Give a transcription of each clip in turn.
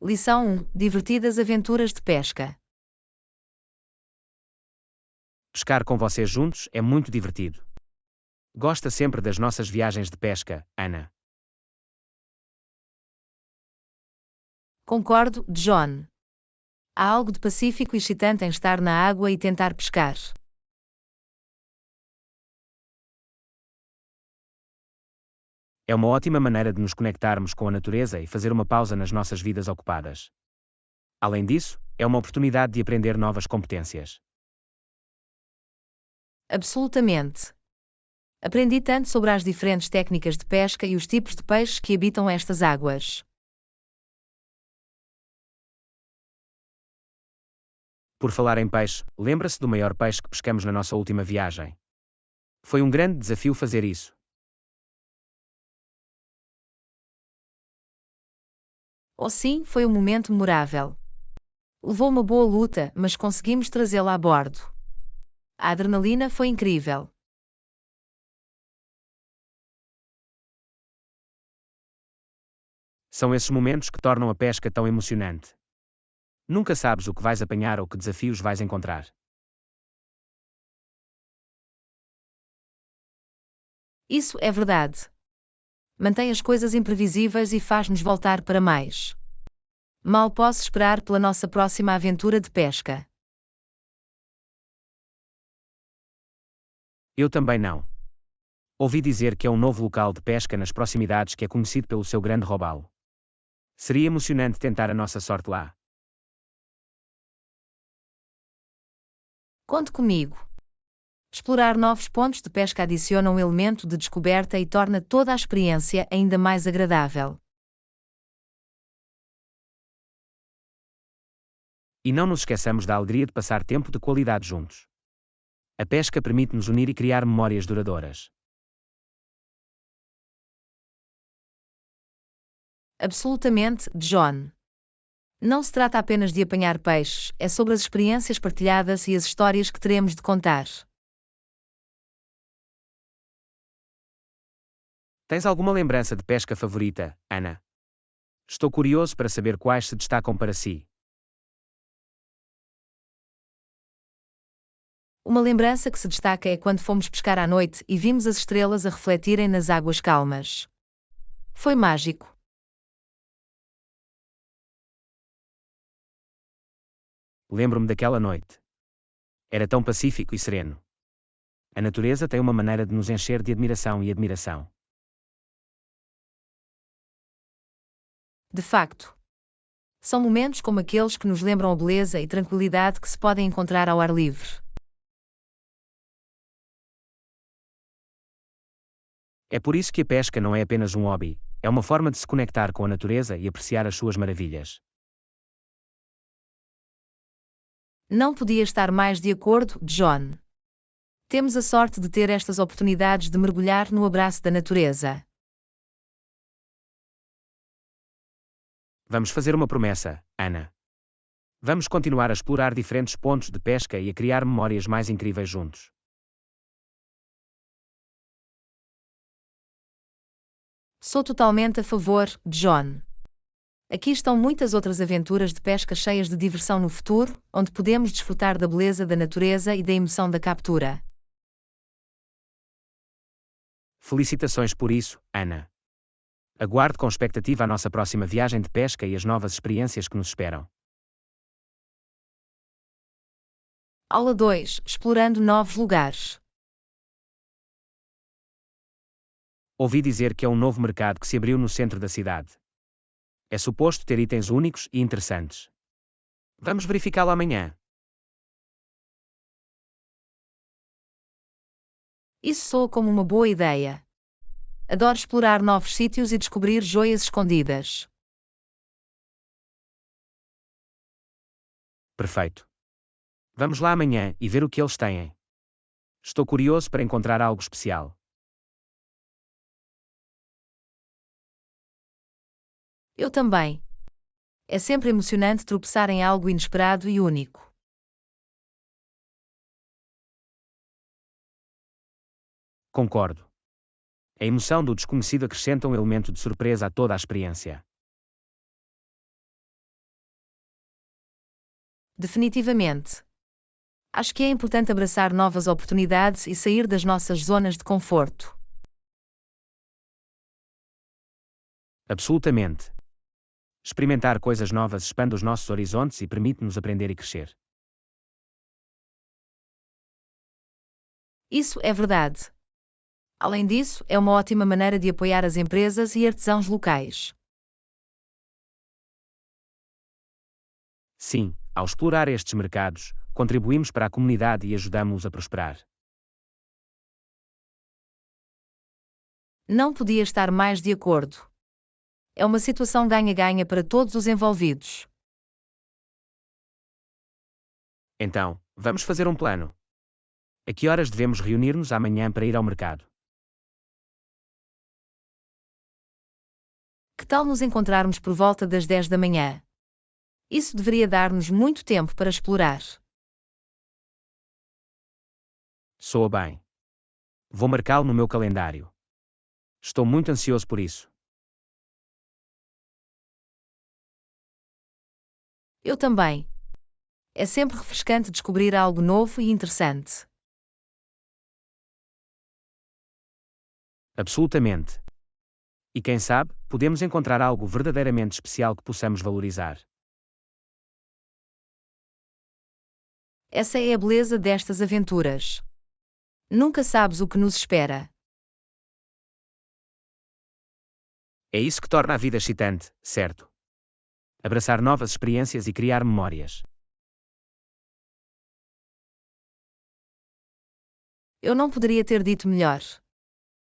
Lição 1: Divertidas aventuras de pesca. Pescar com vocês juntos é muito divertido. Gosta sempre das nossas viagens de pesca, Ana. Concordo, John. Há algo de pacífico e excitante em estar na água e tentar pescar. É uma ótima maneira de nos conectarmos com a natureza e fazer uma pausa nas nossas vidas ocupadas. Além disso, é uma oportunidade de aprender novas competências. Absolutamente. Aprendi tanto sobre as diferentes técnicas de pesca e os tipos de peixes que habitam estas águas. Por falar em peixe, lembra-se do maior peixe que pescamos na nossa última viagem? Foi um grande desafio fazer isso. Oh sim, foi um momento memorável. Levou uma boa luta, mas conseguimos trazê-la a bordo. A adrenalina foi incrível. São esses momentos que tornam a pesca tão emocionante. Nunca sabes o que vais apanhar ou que desafios vais encontrar. Isso é verdade. Mantém as coisas imprevisíveis e faz-nos voltar para mais. Mal posso esperar pela nossa próxima aventura de pesca. Eu também não. Ouvi dizer que é um novo local de pesca nas proximidades que é conhecido pelo seu grande robalo. Seria emocionante tentar a nossa sorte lá. Conte comigo. Explorar novos pontos de pesca adiciona um elemento de descoberta e torna toda a experiência ainda mais agradável. E não nos esqueçamos da alegria de passar tempo de qualidade juntos. A pesca permite-nos unir e criar memórias duradouras. Absolutamente, John. Não se trata apenas de apanhar peixes, é sobre as experiências partilhadas e as histórias que teremos de contar. Tens alguma lembrança de pesca favorita, Ana? Estou curioso para saber quais se destacam para si. Uma lembrança que se destaca é quando fomos pescar à noite e vimos as estrelas a refletirem nas águas calmas. Foi mágico. Lembro-me daquela noite. Era tão pacífico e sereno. A natureza tem uma maneira de nos encher de admiração e admiração. De facto. São momentos como aqueles que nos lembram a beleza e tranquilidade que se podem encontrar ao ar livre. É por isso que a pesca não é apenas um hobby, é uma forma de se conectar com a natureza e apreciar as suas maravilhas. Não podia estar mais de acordo, John. Temos a sorte de ter estas oportunidades de mergulhar no abraço da natureza. Vamos fazer uma promessa, Ana. Vamos continuar a explorar diferentes pontos de pesca e a criar memórias mais incríveis juntos. Sou totalmente a favor, John. Aqui estão muitas outras aventuras de pesca cheias de diversão no futuro, onde podemos desfrutar da beleza da natureza e da emoção da captura. Felicitações por isso, Ana. Aguardo com expectativa a nossa próxima viagem de pesca e as novas experiências que nos esperam. Aula 2: Explorando novos lugares. Ouvi dizer que é um novo mercado que se abriu no centro da cidade. É suposto ter itens únicos e interessantes. Vamos verificá-lo amanhã. Isso soa como uma boa ideia. Adoro explorar novos sítios e descobrir joias escondidas. Perfeito. Vamos lá amanhã e ver o que eles têm. Estou curioso para encontrar algo especial. Eu também. É sempre emocionante tropeçar em algo inesperado e único. Concordo. A emoção do desconhecido acrescenta um elemento de surpresa a toda a experiência. Definitivamente. Acho que é importante abraçar novas oportunidades e sair das nossas zonas de conforto. Absolutamente. Experimentar coisas novas expande os nossos horizontes e permite-nos aprender e crescer. Isso é verdade. Além disso, é uma ótima maneira de apoiar as empresas e artesãos locais. Sim, ao explorar estes mercados, contribuímos para a comunidade e ajudamos-os a prosperar. Não podia estar mais de acordo. É uma situação ganha-ganha para todos os envolvidos. Então, vamos fazer um plano. A que horas devemos reunir-nos amanhã para ir ao mercado? Que tal nos encontrarmos por volta das 10 da manhã? Isso deveria dar-nos muito tempo para explorar. Soa bem. Vou marcá-lo no meu calendário. Estou muito ansioso por isso. Eu também. É sempre refrescante descobrir algo novo e interessante. Absolutamente. E quem sabe, podemos encontrar algo verdadeiramente especial que possamos valorizar. Essa é a beleza destas aventuras. Nunca sabes o que nos espera. É isso que torna a vida excitante, certo? Abraçar novas experiências e criar memórias. Eu não poderia ter dito melhor.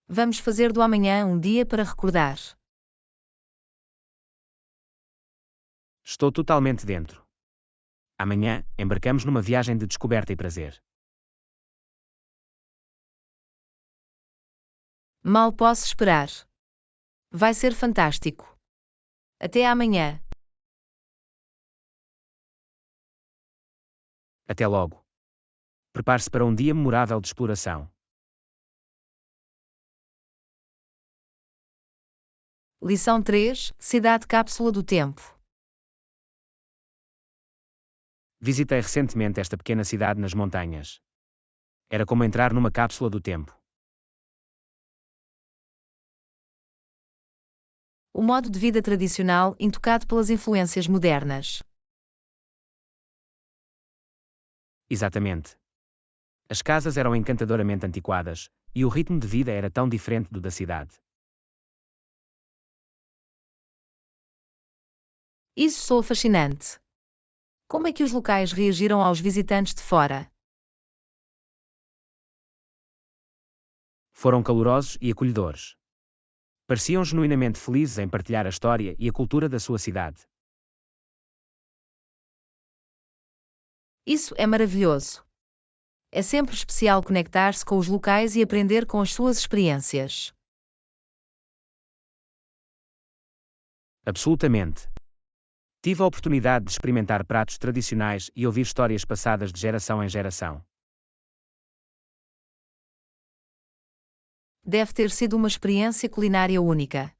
Vamos fazer do amanhã um dia para recordar. Estou totalmente dentro. Amanhã, embarcamos numa viagem de descoberta e prazer. Mal posso esperar. Vai ser fantástico. Até amanhã. Até logo. Prepare-se para um dia memorável de exploração. Lição 3: Cidade Cápsula do Tempo. Visitei recentemente esta pequena cidade nas montanhas. Era como entrar numa cápsula do tempo. O modo de vida tradicional intocado pelas influências modernas. Exatamente. As casas eram encantadoramente antiquadas, e o ritmo de vida era tão diferente do da cidade. Isso soa fascinante. Como é que os locais reagiram aos visitantes de fora? Foram calorosos e acolhedores. Pareciam genuinamente felizes em partilhar a história e a cultura da sua cidade. Isso é maravilhoso. É sempre especial conectar-se com os locais e aprender com as suas experiências. Absolutamente. Tive a oportunidade de experimentar pratos tradicionais e ouvir histórias passadas de geração em geração. Deve ter sido uma experiência culinária única.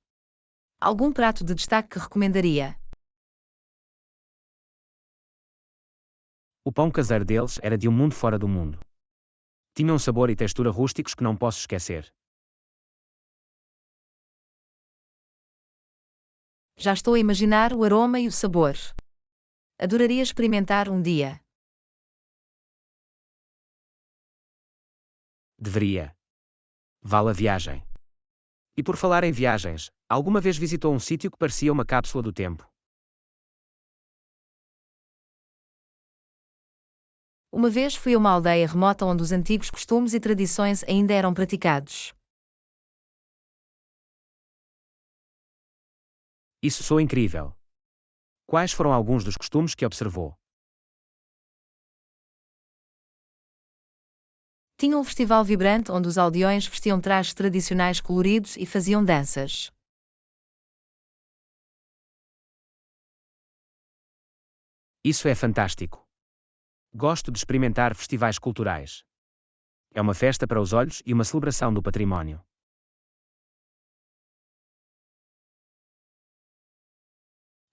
Algum prato de destaque que recomendaria? O pão caseiro deles era de um mundo fora do mundo. Tinha um sabor e textura rústicos que não posso esquecer. Já estou a imaginar o aroma e o sabor. Adoraria experimentar um dia. Deveria. Vale a viagem. E por falar em viagens, alguma vez visitou um sítio que parecia uma cápsula do tempo? Uma vez fui a uma aldeia remota onde os antigos costumes e tradições ainda eram praticados. Isso soa incrível. Quais foram alguns dos costumes que observou? Tinha um festival vibrante onde os aldeões vestiam trajes tradicionais coloridos e faziam danças. Isso é fantástico. Gosto de experimentar festivais culturais. É uma festa para os olhos e uma celebração do património.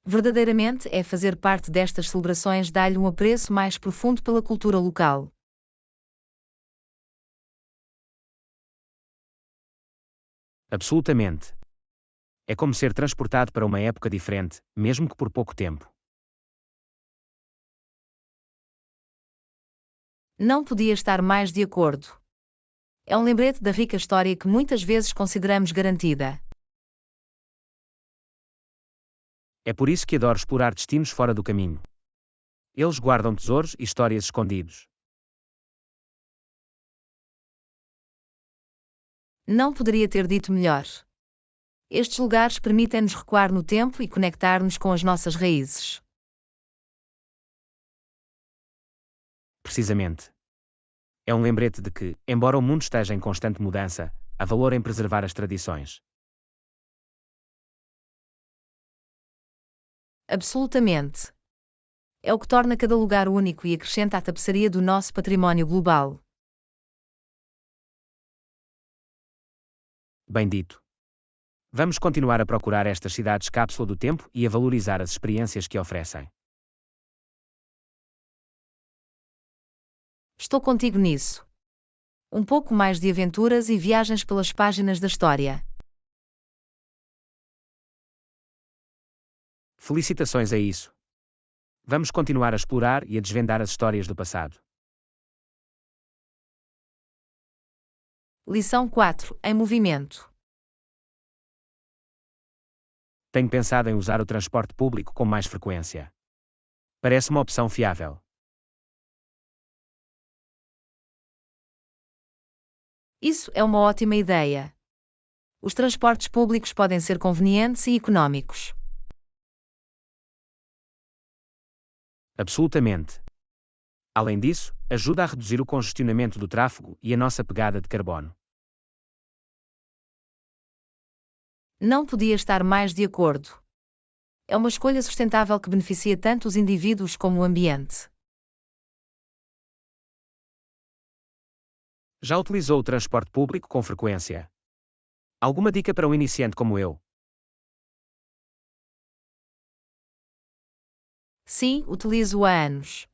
Verdadeiramente é fazer parte destas celebrações dar-lhe um apreço mais profundo pela cultura local. Absolutamente. É como ser transportado para uma época diferente, mesmo que por pouco tempo. Não podia estar mais de acordo. É um lembrete da rica história que muitas vezes consideramos garantida. É por isso que adoro explorar destinos fora do caminho. Eles guardam tesouros e histórias escondidos. Não poderia ter dito melhor. Estes lugares permitem-nos recuar no tempo e conectar-nos com as nossas raízes. Precisamente. É um lembrete de que, embora o mundo esteja em constante mudança, há valor em preservar as tradições. Absolutamente. É o que torna cada lugar único e acrescenta à tapeçaria do nosso património global. Bem dito. Vamos continuar a procurar estas cidades cápsula do tempo e a valorizar as experiências que oferecem. Estou contigo nisso. Um pouco mais de aventuras e viagens pelas páginas da história. Felicitações a isso. Vamos continuar a explorar e a desvendar as histórias do passado. Lição 4. Em movimento. Tenho pensado em usar o transporte público com mais frequência. Parece uma opção fiável. Isso é uma ótima ideia. Os transportes públicos podem ser convenientes e económicos. Absolutamente. Além disso, ajuda a reduzir o congestionamento do tráfego e a nossa pegada de carbono. Não podia estar mais de acordo. É uma escolha sustentável que beneficia tanto os indivíduos como o ambiente. Já utilizou o transporte público com frequência? Alguma dica para um iniciante como eu? Sim, utilizo-o há anos.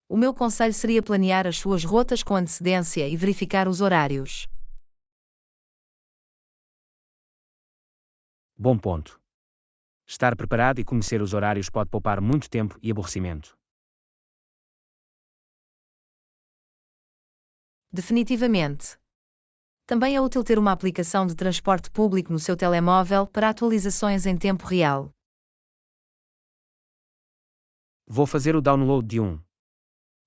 O meu conselho seria planear as suas rotas com antecedência e verificar os horários. Bom ponto. Estar preparado e conhecer os horários pode poupar muito tempo e aborrecimento. Definitivamente. Também é útil ter uma aplicação de transporte público no seu telemóvel para atualizações em tempo real. Vou fazer o download de um.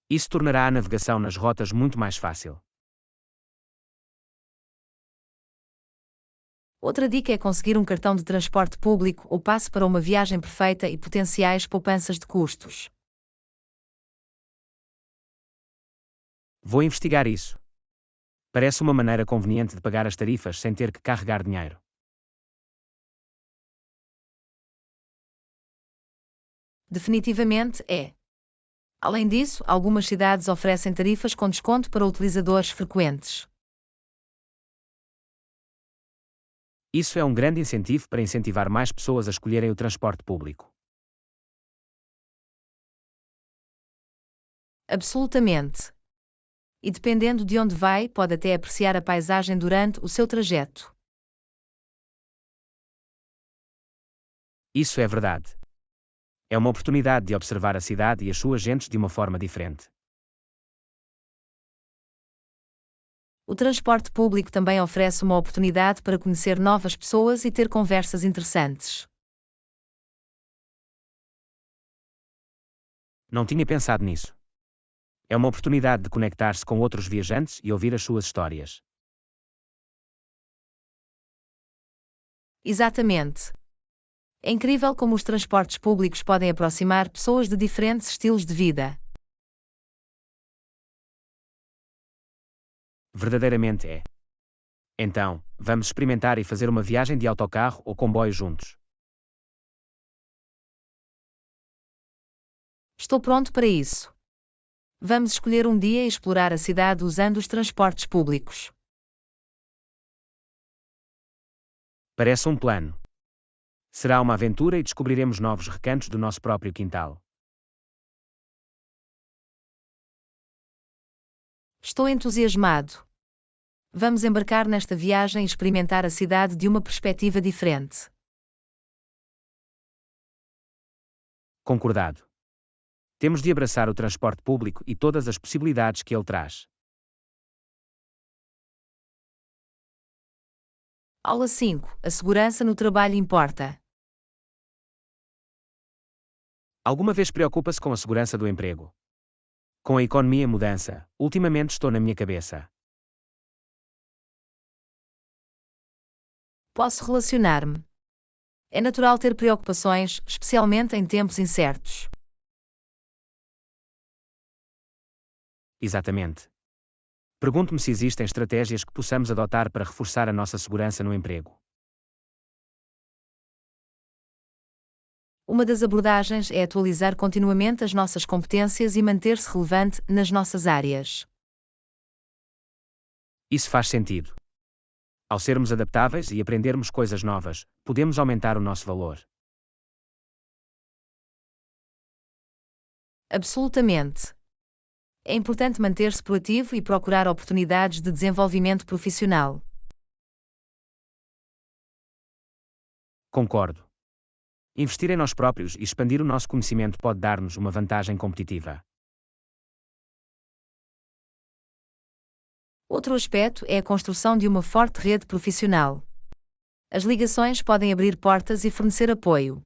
Isso tornará a navegação nas rotas muito mais fácil. Outra dica é conseguir um cartão de transporte público ou passe para uma viagem perfeita e potenciais poupanças de custos. Vou investigar isso. Parece uma maneira conveniente de pagar as tarifas sem ter que carregar dinheiro. Definitivamente é. Além disso, algumas cidades oferecem tarifas com desconto para utilizadores frequentes. Isso é um grande incentivo para incentivar mais pessoas a escolherem o transporte público. Absolutamente. E dependendo de onde vai, pode até apreciar a paisagem durante o seu trajeto. Isso é verdade. É uma oportunidade de observar a cidade e as suas gentes de uma forma diferente. O transporte público também oferece uma oportunidade para conhecer novas pessoas e ter conversas interessantes. Não tinha pensado nisso. É uma oportunidade de conectar-se com outros viajantes e ouvir as suas histórias. Exatamente. É incrível como os transportes públicos podem aproximar pessoas de diferentes estilos de vida. Verdadeiramente é. Então, vamos experimentar e fazer uma viagem de autocarro ou comboio juntos. Estou pronto para isso. Vamos escolher um dia e explorar a cidade usando os transportes públicos. Parece um plano. Será uma aventura e descobriremos novos recantos do nosso próprio quintal. Estou entusiasmado. Vamos embarcar nesta viagem e experimentar a cidade de uma perspectiva diferente. Concordado. Temos de abraçar o transporte público e todas as possibilidades que ele traz. Aula 5. A segurança no trabalho importa. Alguma vez preocupa-se com a segurança do emprego? Com a economia em mudança, ultimamente estou na minha cabeça. Posso relacionar-me. É natural ter preocupações, especialmente em tempos incertos. Exatamente. Pergunto-me se existem estratégias que possamos adotar para reforçar a nossa segurança no emprego. Uma das abordagens é atualizar continuamente as nossas competências e manter-se relevante nas nossas áreas. Isso faz sentido. Ao sermos adaptáveis e aprendermos coisas novas, podemos aumentar o nosso valor. Absolutamente. É importante manter-se proativo e procurar oportunidades de desenvolvimento profissional. Concordo. Investir em nós próprios e expandir o nosso conhecimento pode dar-nos uma vantagem competitiva. Outro aspecto é a construção de uma forte rede profissional. As ligações podem abrir portas e fornecer apoio.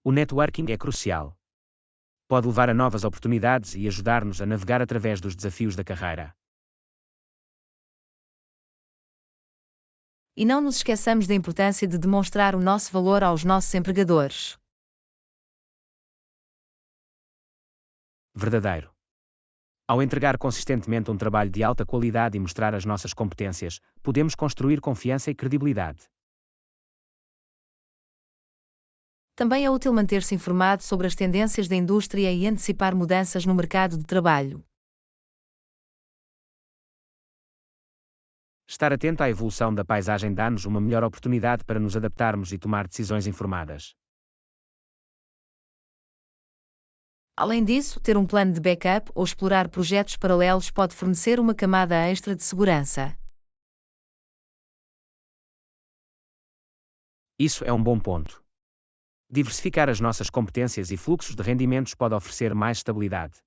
O networking é crucial. Pode levar a novas oportunidades e ajudar-nos a navegar através dos desafios da carreira. E não nos esqueçamos da importância de demonstrar o nosso valor aos nossos empregadores. Verdadeiro. Ao entregar consistentemente um trabalho de alta qualidade e mostrar as nossas competências, podemos construir confiança e credibilidade. Também é útil manter-se informado sobre as tendências da indústria e antecipar mudanças no mercado de trabalho. Estar atento à evolução da paisagem dá-nos uma melhor oportunidade para nos adaptarmos e tomar decisões informadas. Além disso, ter um plano de backup ou explorar projetos paralelos pode fornecer uma camada extra de segurança. Isso é um bom ponto. Diversificar as nossas competências e fluxos de rendimentos pode oferecer mais estabilidade.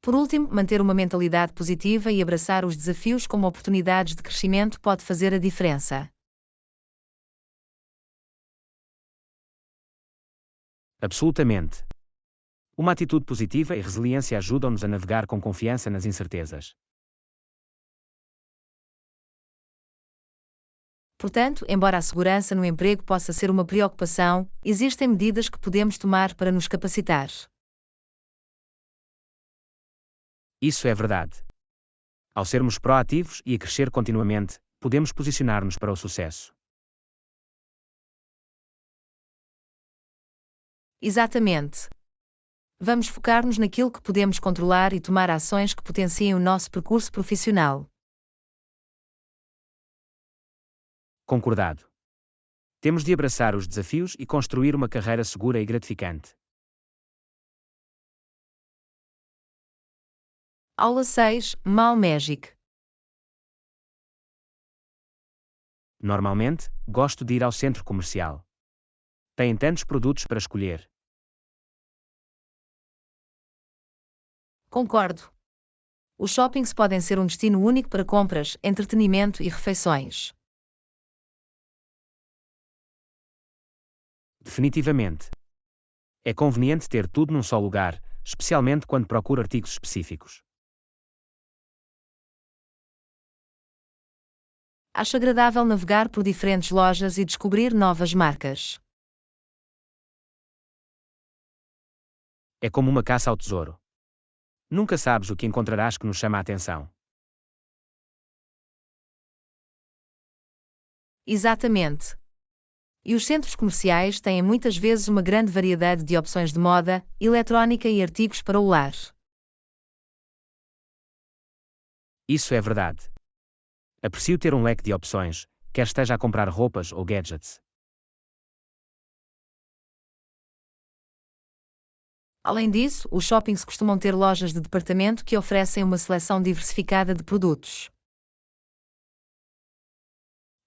Por último, manter uma mentalidade positiva e abraçar os desafios como oportunidades de crescimento pode fazer a diferença. Absolutamente. Uma atitude positiva e resiliência ajudam-nos a navegar com confiança nas incertezas. Portanto, embora a segurança no emprego possa ser uma preocupação, existem medidas que podemos tomar para nos capacitar. Isso é verdade. Ao sermos proativos e a crescer continuamente, podemos posicionar-nos para o sucesso. Exatamente. Vamos focar-nos naquilo que podemos controlar e tomar ações que potenciem o nosso percurso profissional. Concordado. Temos de abraçar os desafios e construir uma carreira segura e gratificante. Aula 6. Mall Magic. Normalmente, gosto de ir ao centro comercial. Tem tantos produtos para escolher. Concordo. Os shoppings podem ser um destino único para compras, entretenimento e refeições. Definitivamente. É conveniente ter tudo num só lugar, especialmente quando procuro artigos específicos. Acho agradável navegar por diferentes lojas e descobrir novas marcas. É como uma caça ao tesouro. Nunca sabes o que encontrarás que nos chama a atenção. Exatamente. E os centros comerciais têm muitas vezes uma grande variedade de opções de moda, eletrónica e artigos para o lar. Isso é verdade. Aprecio ter um leque de opções, quer esteja a comprar roupas ou gadgets. Além disso, os shoppings costumam ter lojas de departamento que oferecem uma seleção diversificada de produtos.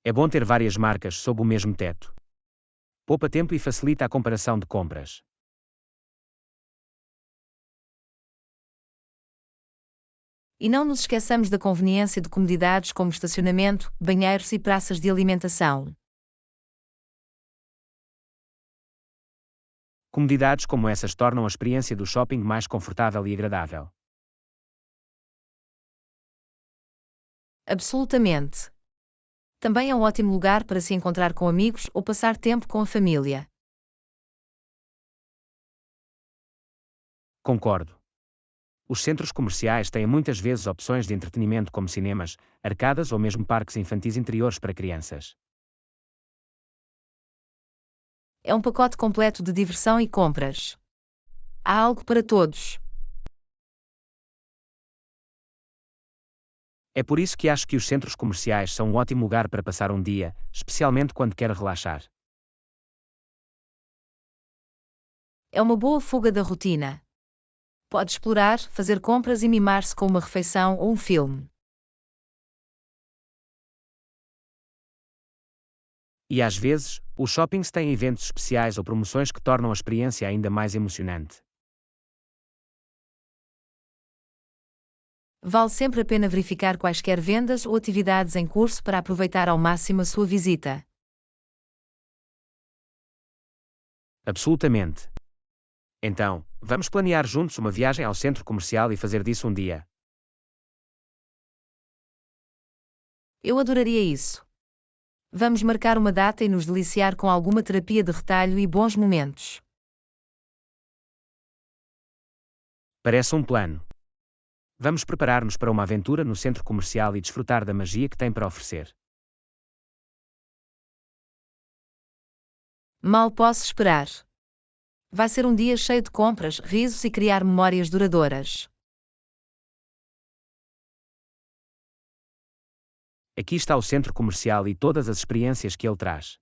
É bom ter várias marcas sob o mesmo teto. Poupa tempo e facilita a comparação de compras. E não nos esqueçamos da conveniência de comodidades como estacionamento, banheiros e praças de alimentação. Comodidades como essas tornam a experiência do shopping mais confortável e agradável. Absolutamente. Também é um ótimo lugar para se encontrar com amigos ou passar tempo com a família. Concordo. Os centros comerciais têm muitas vezes opções de entretenimento como cinemas, arcadas ou mesmo parques infantis interiores para crianças. É um pacote completo de diversão e compras. Há algo para todos. É por isso que acho que os centros comerciais são um ótimo lugar para passar um dia, especialmente quando quer relaxar. É uma boa fuga da rotina. Pode explorar, fazer compras e mimar-se com uma refeição ou um filme. E às vezes, os shoppings têm eventos especiais ou promoções que tornam a experiência ainda mais emocionante. Vale sempre a pena verificar quaisquer vendas ou atividades em curso para aproveitar ao máximo a sua visita. Absolutamente. Então, vamos planear juntos uma viagem ao centro comercial e fazer disso um dia. Eu adoraria isso. Vamos marcar uma data e nos deliciar com alguma terapia de retalho e bons momentos. Parece um plano. Vamos preparar-nos para uma aventura no centro comercial e desfrutar da magia que tem para oferecer. Mal posso esperar. Vai ser um dia cheio de compras, risos e criar memórias duradouras. Aqui está o centro comercial e todas as experiências que ele traz.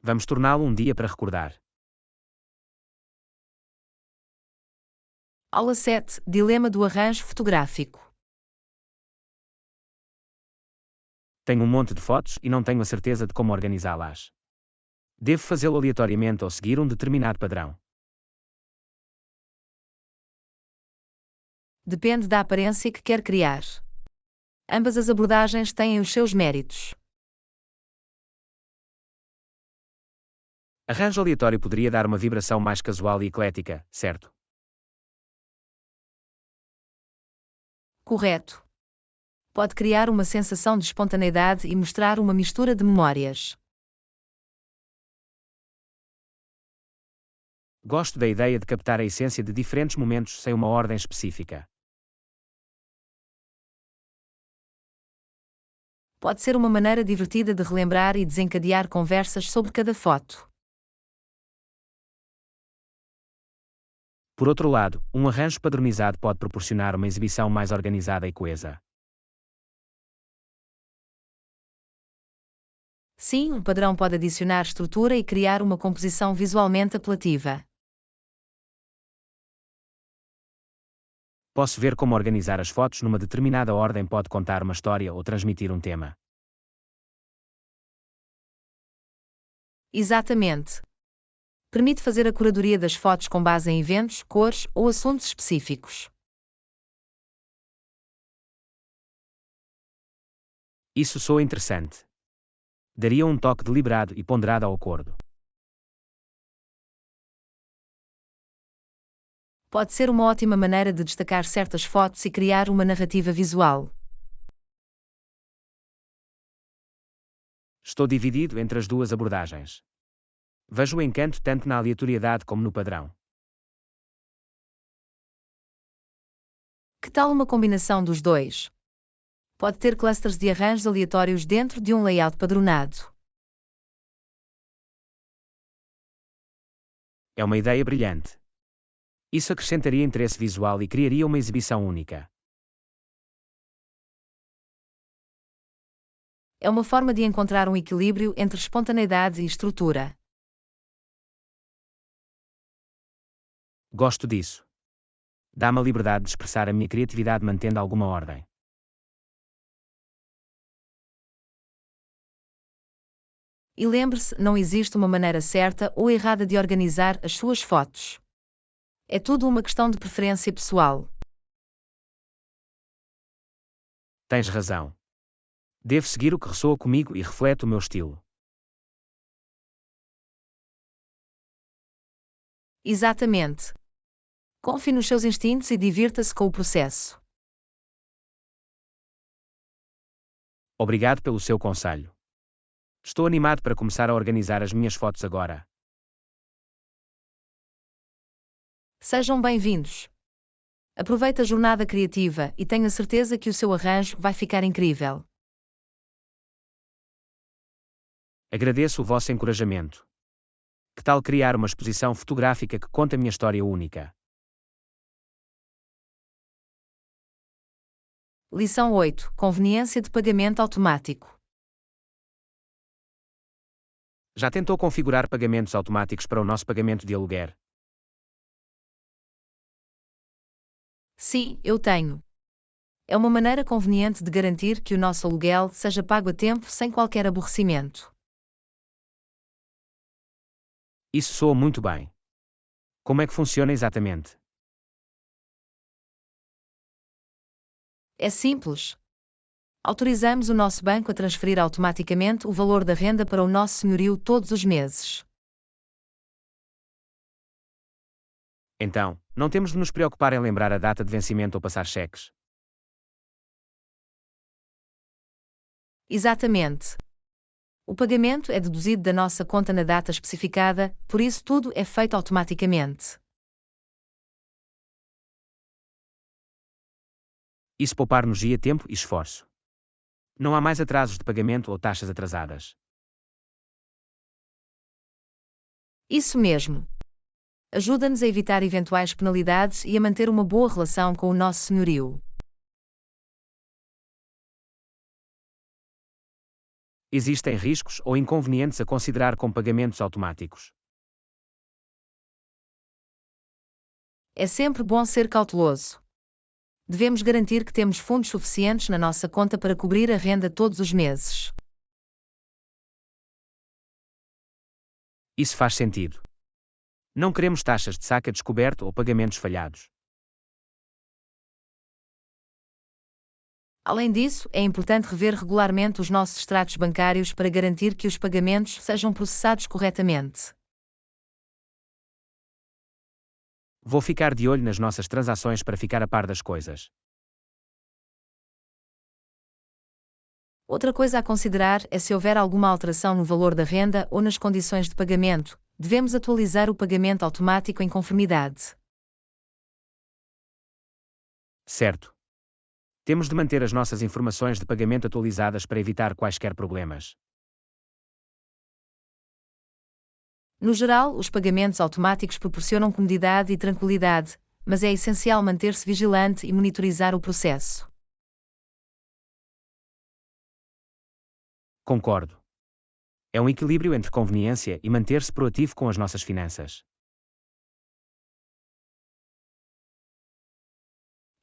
Vamos torná-lo um dia para recordar. Aula 7. Dilema do arranjo fotográfico. Tenho um monte de fotos e não tenho a certeza de como organizá-las. Devo fazê-lo aleatoriamente ou seguir um determinado padrão? Depende da aparência que quer criar. Ambas as abordagens têm os seus méritos. Arranjo aleatório poderia dar uma vibração mais casual e eclética, certo? Correto. Pode criar uma sensação de espontaneidade e mostrar uma mistura de memórias. Gosto da ideia de captar a essência de diferentes momentos sem uma ordem específica. Pode ser uma maneira divertida de relembrar e desencadear conversas sobre cada foto. Por outro lado, um arranjo padronizado pode proporcionar uma exibição mais organizada e coesa. Sim, um padrão pode adicionar estrutura e criar uma composição visualmente apelativa. Posso ver como organizar as fotos numa determinada ordem pode contar uma história ou transmitir um tema. Exatamente. Permite fazer a curadoria das fotos com base em eventos, cores ou assuntos específicos. Isso soa interessante. Daria um toque deliberado e ponderado ao acordo. Pode ser uma ótima maneira de destacar certas fotos e criar uma narrativa visual. Estou dividido entre as duas abordagens. Vejo o encanto tanto na aleatoriedade como no padrão. Que tal uma combinação dos dois? Pode ter clusters de arranjos aleatórios dentro de um layout padronado. É uma ideia brilhante. Isso acrescentaria interesse visual e criaria uma exibição única. É uma forma de encontrar um equilíbrio entre espontaneidade e estrutura. Gosto disso. Dá-me a liberdade de expressar a minha criatividade mantendo alguma ordem. E lembre-se, não existe uma maneira certa ou errada de organizar as suas fotos. É tudo uma questão de preferência pessoal. Tens razão. Devo seguir o que ressoa comigo e reflete o meu estilo. Exatamente. Confie nos seus instintos e divirta-se com o processo. Obrigado pelo seu conselho. Estou animado para começar a organizar as minhas fotos agora. Sejam bem-vindos. Aproveite a jornada criativa e tenha certeza que o seu arranjo vai ficar incrível. Agradeço o vosso encorajamento. Que tal criar uma exposição fotográfica que conta a minha história única? Lição 8. Conveniência de pagamento automático. Já tentou configurar pagamentos automáticos para o nosso pagamento de aluguer? Sim, eu tenho. É uma maneira conveniente de garantir que o nosso aluguel seja pago a tempo sem qualquer aborrecimento. Isso soa muito bem. Como é que funciona exatamente? É simples. Autorizamos o nosso banco a transferir automaticamente o valor da renda para o nosso senhorio todos os meses. Então, não temos de nos preocupar em lembrar a data de vencimento ou passar cheques. Exatamente. O pagamento é deduzido da nossa conta na data especificada, por isso tudo é feito automaticamente. Isso poupar-nos-ia tempo e esforço. Não há mais atrasos de pagamento ou taxas atrasadas. Isso mesmo. Ajuda-nos a evitar eventuais penalidades e a manter uma boa relação com o nosso senhorio. Existem riscos ou inconvenientes a considerar com pagamentos automáticos. É sempre bom ser cauteloso. Devemos garantir que temos fundos suficientes na nossa conta para cobrir a renda todos os meses. Isso faz sentido. Não queremos taxas de saque a descoberto ou pagamentos falhados. Além disso, é importante rever regularmente os nossos extratos bancários para garantir que os pagamentos sejam processados corretamente. Vou ficar de olho nas nossas transações para ficar a par das coisas. Outra coisa a considerar é se houver alguma alteração no valor da renda ou nas condições de pagamento, devemos atualizar o pagamento automático em conformidade. Certo. Temos de manter as nossas informações de pagamento atualizadas para evitar quaisquer problemas. No geral, os pagamentos automáticos proporcionam comodidade e tranquilidade, mas é essencial manter-se vigilante e monitorizar o processo. Concordo. É um equilíbrio entre conveniência e manter-se proativo com as nossas finanças.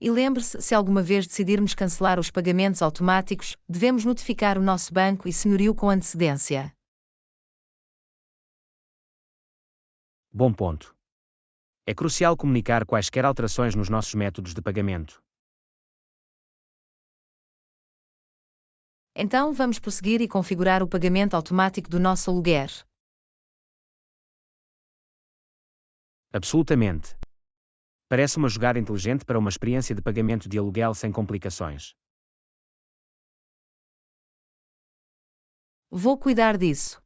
E lembre-se, se alguma vez decidirmos cancelar os pagamentos automáticos, devemos notificar o nosso banco e senhorio com antecedência. Bom ponto. É crucial comunicar quaisquer alterações nos nossos métodos de pagamento. Então vamos prosseguir e configurar o pagamento automático do nosso aluguer. Absolutamente. Parece uma jogada inteligente para uma experiência de pagamento de aluguel sem complicações. Vou cuidar disso.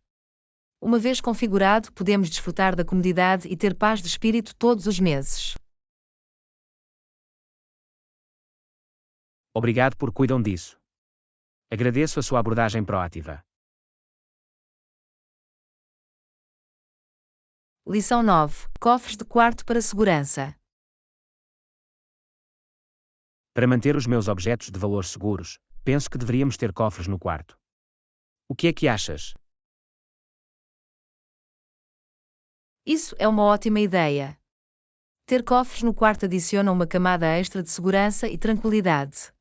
Uma vez configurado, podemos desfrutar da comodidade e ter paz de espírito todos os meses. Obrigado por cuidam disso. Agradeço a sua abordagem proativa. Lição 9. Cofres de quarto para segurança. Para manter os meus objetos de valor seguros, penso que deveríamos ter cofres no quarto. O que é que achas? Isso é uma ótima ideia. Ter cofres no quarto adiciona uma camada extra de segurança e tranquilidade.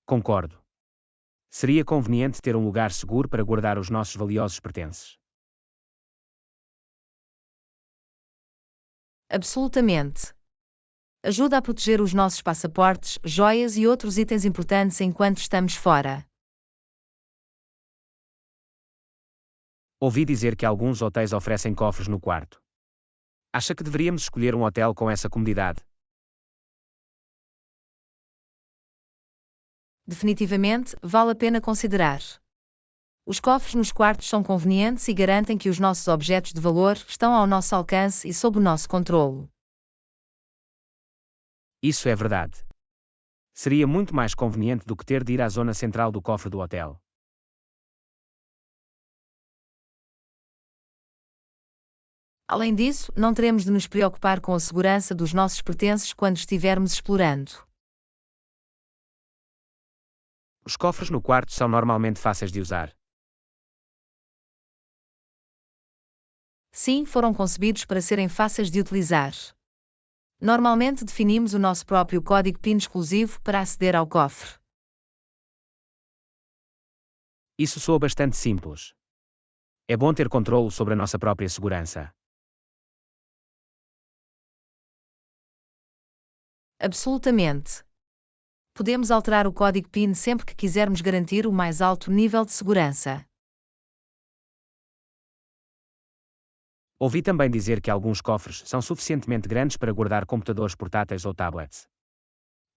Concordo. Seria conveniente ter um lugar seguro para guardar os nossos valiosos pertences. Absolutamente. Ajuda a proteger os nossos passaportes, joias e outros itens importantes enquanto estamos fora. Ouvi dizer que alguns hotéis oferecem cofres no quarto. Acha que deveríamos escolher um hotel com essa comodidade? Definitivamente, vale a pena considerar. Os cofres nos quartos são convenientes e garantem que os nossos objetos de valor estão ao nosso alcance e sob o nosso controlo. Isso é verdade. Seria muito mais conveniente do que ter de ir à zona central do cofre do hotel. Além disso, não teremos de nos preocupar com a segurança dos nossos pertences quando estivermos explorando. Os cofres no quarto são normalmente fáceis de usar. Sim, foram concebidos para serem fáceis de utilizar. Normalmente definimos o nosso próprio código PIN exclusivo para aceder ao cofre. Isso soa bastante simples. É bom ter controle sobre a nossa própria segurança. Absolutamente. Podemos alterar o código PIN sempre que quisermos garantir o mais alto nível de segurança. Ouvi também dizer que alguns cofres são suficientemente grandes para guardar computadores portáteis ou tablets.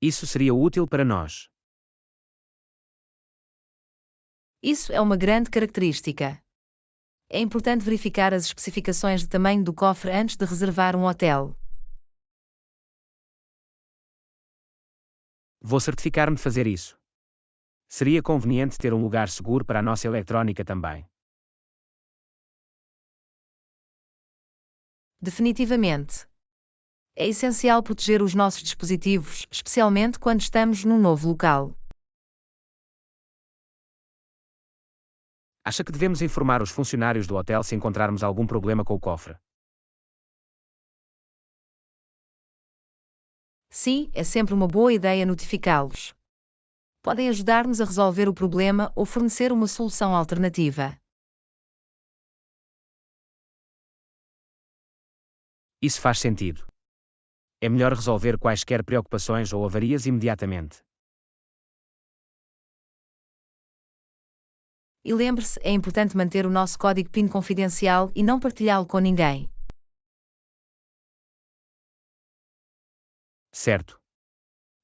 Isso seria útil para nós. Isso é uma grande característica. É importante verificar as especificações de tamanho do cofre antes de reservar um hotel. Vou certificar-me de fazer isso. Seria conveniente ter um lugar seguro para a nossa eletrónica também. Definitivamente. É essencial proteger os nossos dispositivos, especialmente quando estamos num novo local. Acha que devemos informar os funcionários do hotel se encontrarmos algum problema com o cofre? Sim, é sempre uma boa ideia notificá-los. Podem ajudar-nos a resolver o problema ou fornecer uma solução alternativa. Isso faz sentido. É melhor resolver quaisquer preocupações ou avarias imediatamente. E lembre-se, é importante manter o nosso código PIN confidencial e não partilhá-lo com ninguém. Certo.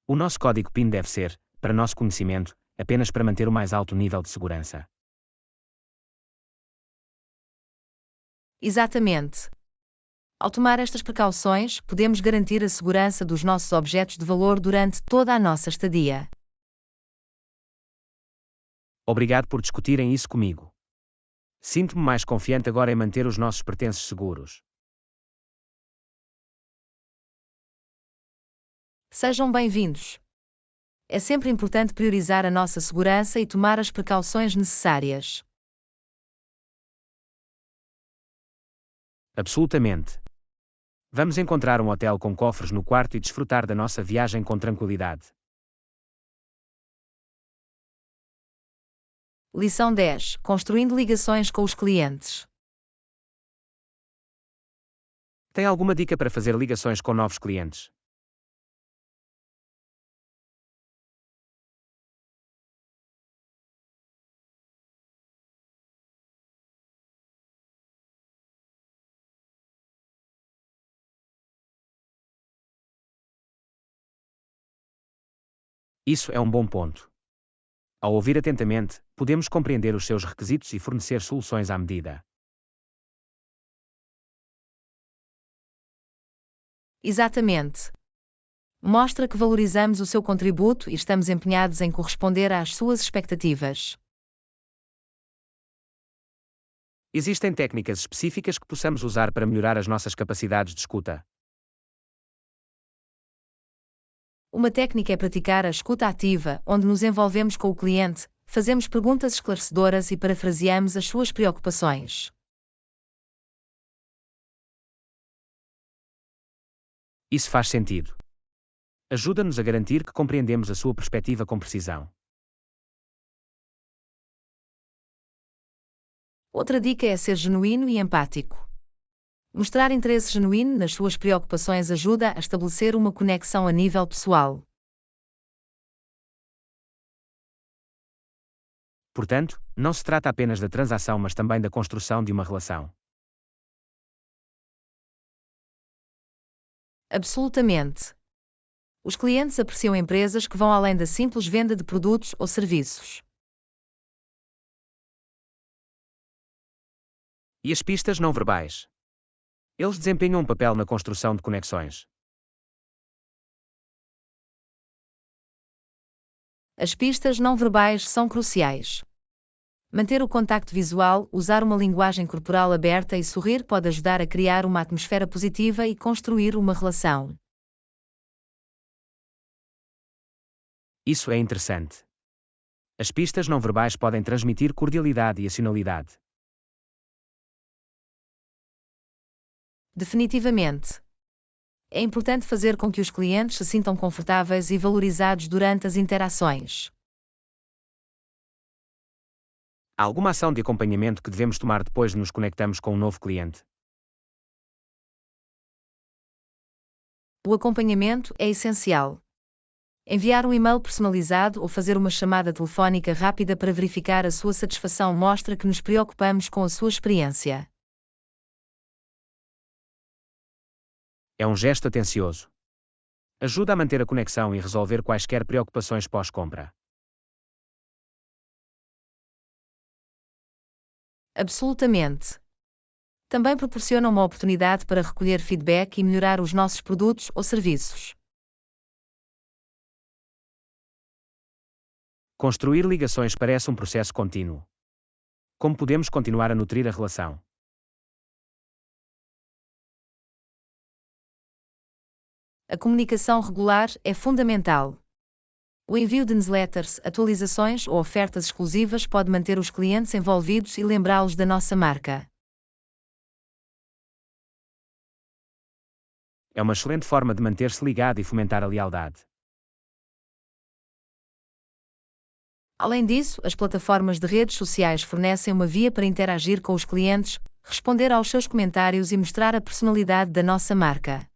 O nosso código PIN deve ser, para nosso conhecimento, apenas para manter o mais alto nível de segurança. Exatamente. Ao tomar estas precauções, podemos garantir a segurança dos nossos objetos de valor durante toda a nossa estadia. Obrigado por discutirem isso comigo. Sinto-me mais confiante agora em manter os nossos pertences seguros. Sejam bem-vindos. É sempre importante priorizar a nossa segurança e tomar as precauções necessárias. Absolutamente. Vamos encontrar um hotel com cofres no quarto e desfrutar da nossa viagem com tranquilidade. Lição 10: Construindo ligações com os clientes. Tem alguma dica para fazer ligações com novos clientes? Isso é um bom ponto. Ao ouvir atentamente, podemos compreender os seus requisitos e fornecer soluções à medida. Exatamente. Mostra que valorizamos o seu contributo e estamos empenhados em corresponder às suas expectativas. Existem técnicas específicas que possamos usar para melhorar as nossas capacidades de escuta. Uma técnica é praticar a escuta ativa, onde nos envolvemos com o cliente, fazemos perguntas esclarecedoras e parafraseamos as suas preocupações. Isso faz sentido. Ajuda-nos a garantir que compreendemos a sua perspectiva com precisão. Outra dica é ser genuíno e empático. Mostrar interesse genuíno nas suas preocupações ajuda a estabelecer uma conexão a nível pessoal. Portanto, não se trata apenas da transação, mas também da construção de uma relação. Absolutamente. Os clientes apreciam empresas que vão além da simples venda de produtos ou serviços. E as pistas não verbais? Eles desempenham um papel na construção de conexões. As pistas não verbais são cruciais. Manter o contacto visual, usar uma linguagem corporal aberta e sorrir pode ajudar a criar uma atmosfera positiva e construir uma relação. Isso é interessante. As pistas não verbais podem transmitir cordialidade e acionalidade. Definitivamente. É importante fazer com que os clientes se sintam confortáveis e valorizados durante as interações. Há alguma ação de acompanhamento que devemos tomar depois de nos conectamos com um novo cliente? O acompanhamento é essencial. Enviar um e-mail personalizado ou fazer uma chamada telefónica rápida para verificar a sua satisfação mostra que nos preocupamos com a sua experiência. É um gesto atencioso. Ajuda a manter a conexão e resolver quaisquer preocupações pós-compra. Absolutamente. Também proporciona uma oportunidade para recolher feedback e melhorar os nossos produtos ou serviços. Construir ligações parece um processo contínuo. Como podemos continuar a nutrir a relação? A comunicação regular é fundamental. O envio de newsletters, atualizações ou ofertas exclusivas pode manter os clientes envolvidos e lembrá-los da nossa marca. É uma excelente forma de manter-se ligado e fomentar a lealdade. Além disso, as plataformas de redes sociais fornecem uma via para interagir com os clientes, responder aos seus comentários e mostrar a personalidade da nossa marca.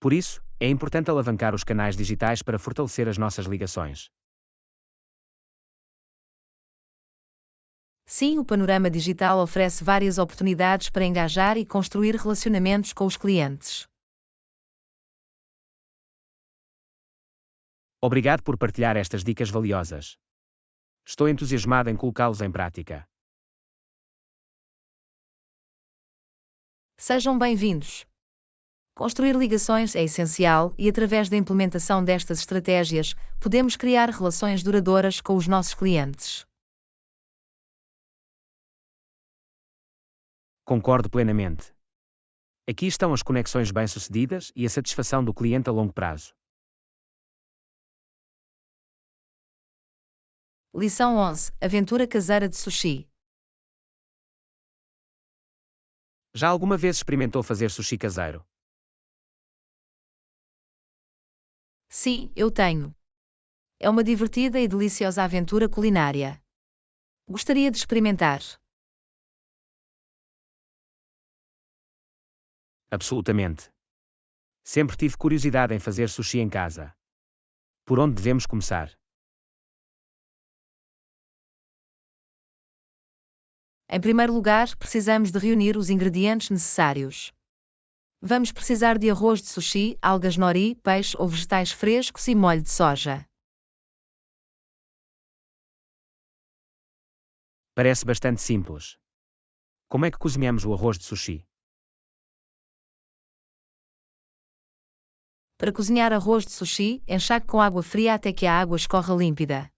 Por isso, é importante alavancar os canais digitais para fortalecer as nossas ligações. Sim, o panorama digital oferece várias oportunidades para engajar e construir relacionamentos com os clientes. Obrigado por partilhar estas dicas valiosas. Estou entusiasmado em colocá-los em prática. Sejam bem-vindos. Construir ligações é essencial e, através da implementação destas estratégias, podemos criar relações duradouras com os nossos clientes. Concordo plenamente. Aqui estão as conexões bem-sucedidas e a satisfação do cliente a longo prazo. Lição 11. Aventura caseira de sushi. Já alguma vez experimentou fazer sushi caseiro? Sim, eu tenho. É uma divertida e deliciosa aventura culinária. Gostaria de experimentar. Absolutamente. Sempre tive curiosidade em fazer sushi em casa. Por onde devemos começar? Em primeiro lugar, precisamos de reunir os ingredientes necessários. Vamos precisar de arroz de sushi, algas nori, peixe ou vegetais frescos e molho de soja. Parece bastante simples. Como é que cozinhamos o arroz de sushi? Para cozinhar arroz de sushi, enxague com água fria até que a água escorra límpida.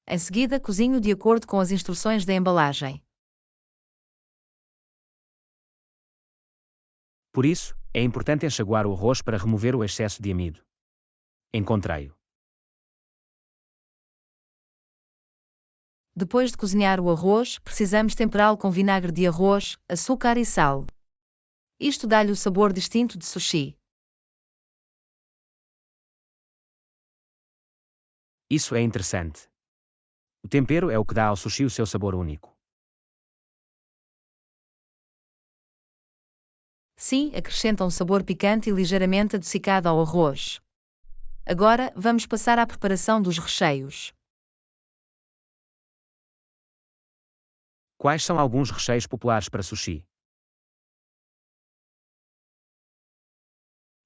Em seguida, cozinhe-o de acordo com as instruções da embalagem. Por isso, É importante enxaguar o arroz para remover o excesso de amido. Encontrei-o. Depois de cozinhar o arroz, precisamos temperá-lo com vinagre de arroz, açúcar e sal. Isto dá-lhe o sabor distinto de sushi. Isso é interessante. O tempero é o que dá ao sushi o seu sabor único. Sim, acrescenta um sabor picante e ligeiramente adocicado ao arroz. Agora, vamos passar à preparação dos recheios. Quais são alguns recheios populares para sushi?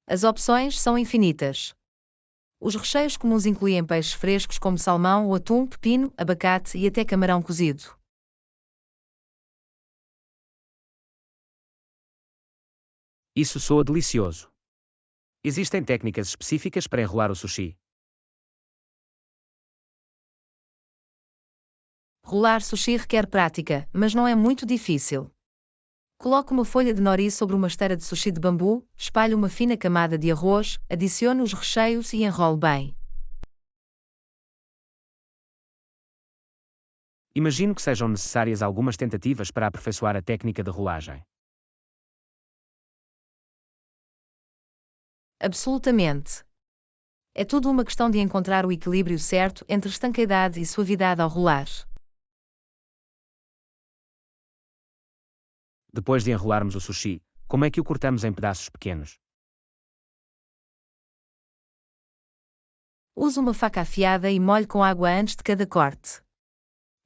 As opções são infinitas. Os recheios comuns incluem peixes frescos como salmão ou atum, pepino, abacate e até camarão cozido. Isso soa delicioso. Existem técnicas específicas para enrolar o sushi? Rolar sushi requer prática, mas não é muito difícil. Coloque uma folha de nori sobre uma esteira de sushi de bambu, espalhe uma fina camada de arroz, adicione os recheios e enrole bem. Imagino que sejam necessárias algumas tentativas para aperfeiçoar a técnica de rolagem. Absolutamente. É tudo uma questão de encontrar o equilíbrio certo entre estanqueidade e suavidade ao rolar. Depois de enrolarmos o sushi, como é que o cortamos em pedaços pequenos? Use uma faca afiada e molhe com água antes de cada corte.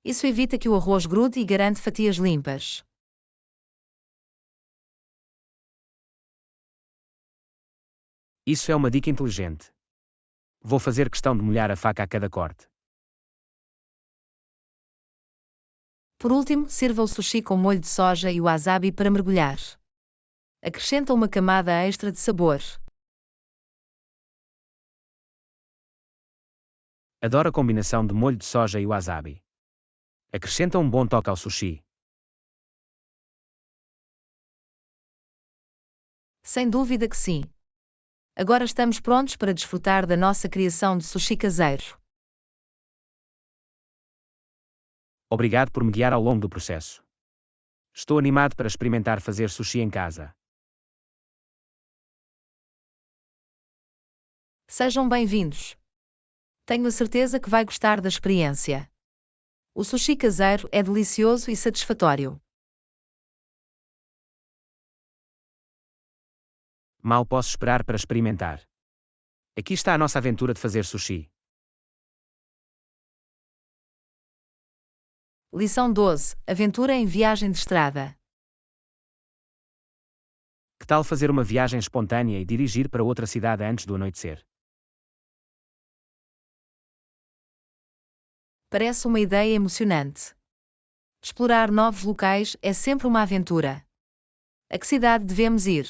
Isso evita que o arroz grude e garante fatias limpas. Isso é uma dica inteligente. Vou fazer questão de molhar a faca a cada corte. Por último, sirva o sushi com molho de soja e wasabi para mergulhar. Acrescenta uma camada extra de sabor. Adoro a combinação de molho de soja e wasabi. Acrescenta um bom toque ao sushi. Sem dúvida que sim. Agora estamos prontos para desfrutar da nossa criação de sushi caseiro. Obrigado por me guiar ao longo do processo. Estou animado para experimentar fazer sushi em casa. Sejam bem-vindos. Tenho a certeza que vai gostar da experiência. O sushi caseiro é delicioso e satisfatório. Mal posso esperar para experimentar. Aqui está a nossa aventura de fazer sushi. Lição 12. Aventura em viagem de estrada. Que tal fazer uma viagem espontânea e dirigir para outra cidade antes do anoitecer? Parece uma ideia emocionante. Explorar novos locais é sempre uma aventura. A que cidade devemos ir?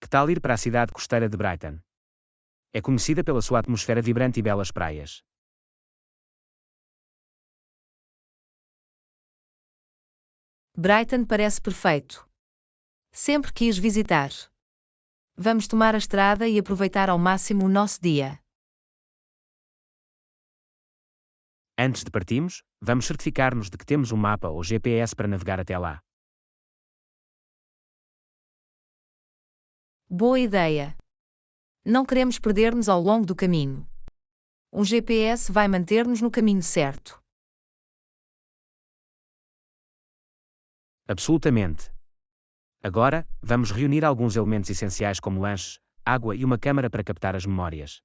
Que tal ir para a cidade costeira de Brighton? É conhecida pela sua atmosfera vibrante e belas praias. Brighton parece perfeito. Sempre quis visitar. Vamos tomar a estrada e aproveitar ao máximo o nosso dia. Antes de partirmos, vamos certificar-nos de que temos um mapa ou GPS para navegar até lá. Boa ideia. Não queremos perder-nos ao longo do caminho. Um GPS vai manter-nos no caminho certo. Absolutamente. Agora, vamos reunir alguns elementos essenciais como lanches, água e uma câmara para captar as memórias.